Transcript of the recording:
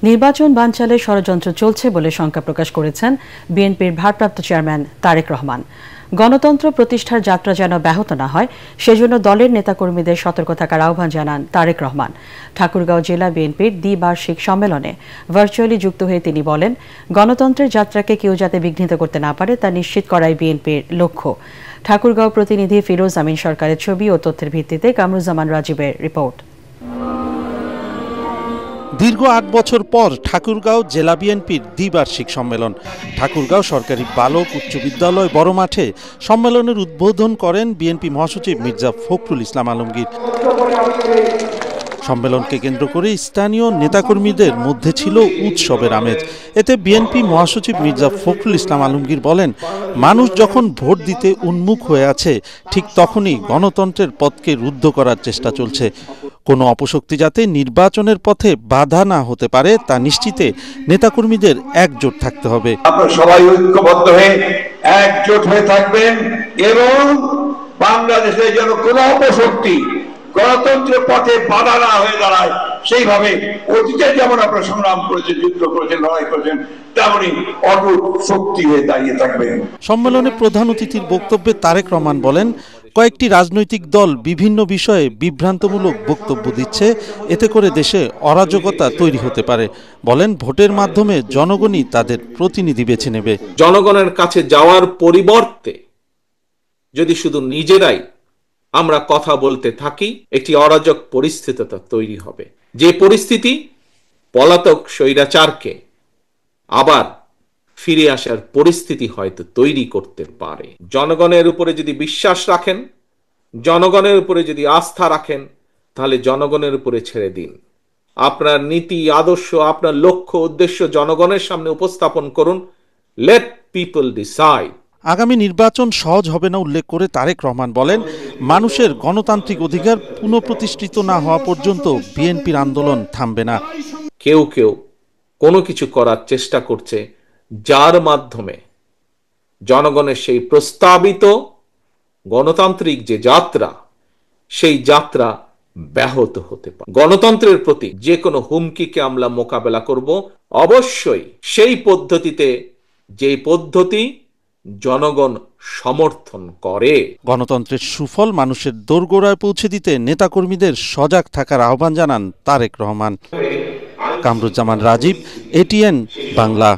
নির্বাচন বানচালে ষড়যন্ত্র চলছে বলে শঙ্কা প্রকাশ করেছেন বিএনপির ভারপ্রাপ্ত চেয়ারম্যান তারেক রহমান। গণতন্ত্র প্রতিষ্ঠার যাত্রা যেন ব্যাহত না হয় সেজন্য দলের নেতাকর্মীদের সতর্ক থাকার আহ্বান জানান তারেক রহমান। ঠাকুরগাঁও জেলা বিএনপির দ্বিবার্ষিক সম্মেলনে ভার্চুয়ালি যুক্ত হয়ে তিনি বলেন, গণতন্ত্রের যাত্রাকে কেউ যাতে বিঘ্নিত করতে না পারে তা নিশ্চিত করাই বিএনপির লক্ষ্য। ঠাকুরগাঁও প্রতিনিধি ফিরোজ আমিন সরকারের ছবি ও তথ্যের ভিত্তিতে কামরুজ্জামান রাজীবের রিপোর্ট। দীর্ঘ ৮ বছর পর ঠাকুরগাঁও জেলা বিএনপির দ্বিবার্ষিক সম্মেলন। ঠাকুরগাঁও সরকারি বালক উচ্চ বিদ্যালয় বড় মাঠে সম্মেলনের উদ্বোধন করেন বিএনপি মহাসচিব মির্জা ফখরুল ইসলাম আলমগীর। সম্মেলনকে কেন্দ্র করে স্থানীয় নেতাকর্মীদের মধ্যে ছিল উৎসবের আমেজ। এতে বিএনপি মহাসচিব মির্জা ফখরুল ইসলাম আলমগীর বলেন, মানুষ যখন ভোট দিতে উন্মুখ হয়ে আছে ঠিক তখনই গণতন্ত্রের পথকে রুদ্ধ করার চেষ্টা চলছে। কোনো অপশক্তি যাতে নির্বাচনের পথে বাধা না হতে পারে তা নিশ্চিতে নেতাকর্মীদের একজোট থাকতে হবে। আপনারা সবাই ঐক্যবদ্ধ হয়ে একজোট হয়ে থাকবেন এবং বাংলাদেশে যেন কোনো অপশক্তি গণতন্ত্রের পথে বাধা না হয়ে দাঁড়ায়, সেইভাবে অতীতে যেমন আপনারা সংগ্রাম করেছেন, যুদ্ধ করেছেন, লড়াই করেছেন, তেমনই অটুট শক্তি হয়ে দাঁড়িয়ে থাকবেন। সম্মেলনে প্রধান অতিথির বক্তব্যে তারেক রহমান বলেন, কয়েকটি রাজনৈতিক দল বিভিন্ন বিষয়ে বিভ্রান্তমূলক বক্তব্য দিচ্ছে, এতে করে দেশে অরাজকতা তৈরি হতে পারে। বলেন, ভোটের মাধ্যমে জনগণই তাদের প্রতিনিধি বেছে নেবে। জনগণের কাছে যাওয়ার পরিবর্তে যদি শুধু নিজেরাই আমরা কথা বলতে থাকি, একটি অরাজক পরিস্থিতি তৈরি হবে, যে পরিস্থিতি পলাতক স্বৈরাচারকে আবার ফিরে আসার পরিস্থিতি হয়তো তৈরি করতে পারে। জনগণের উপরে যদি বিশ্বাস রাখেন, জনগণের উপরে যদি আস্থা রাখেন, তাহলে জনগণের উপরে ছেড়ে দিন। আপনার নীতি আদর্শ, আপনার লক্ষ্য উদ্দেশ্য জনগণের সামনে উপস্থাপন করুন। Late people decide. আগামী নির্বাচন সহজ হবে না উল্লেখ করে তারেক রহমান বলেন, মানুষের গণতান্ত্রিক অধিকার পুনঃপ্রতিষ্ঠিত না হওয়া পর্যন্ত বিএনপির আন্দোলন থামবে না। কেউ কেউ কোনো কিছু করার চেষ্টা করছে যার মাধ্যমে জনগণের সেই প্রস্তাবিত গণতান্ত্রিক যে যাত্রা, সেই যাত্রা ব্যাহত হতে পারে। গণতন্ত্রের প্রতি যে কোনো হুমকিকে আমরা মোকাবেলা করব, অবশ্যই সেই পদ্ধতিতে, যে পদ্ধতি জনগণ সমর্থন করে। গণতন্ত্রের সুফল মানুষের দোরগোড়ায় পৌঁছে দিতে নেতাকর্মীদের সজাগ থাকার আহ্বান জানান তারেক রহমান। কামরুজ্জামান রাজীব, এটিএন বাংলা।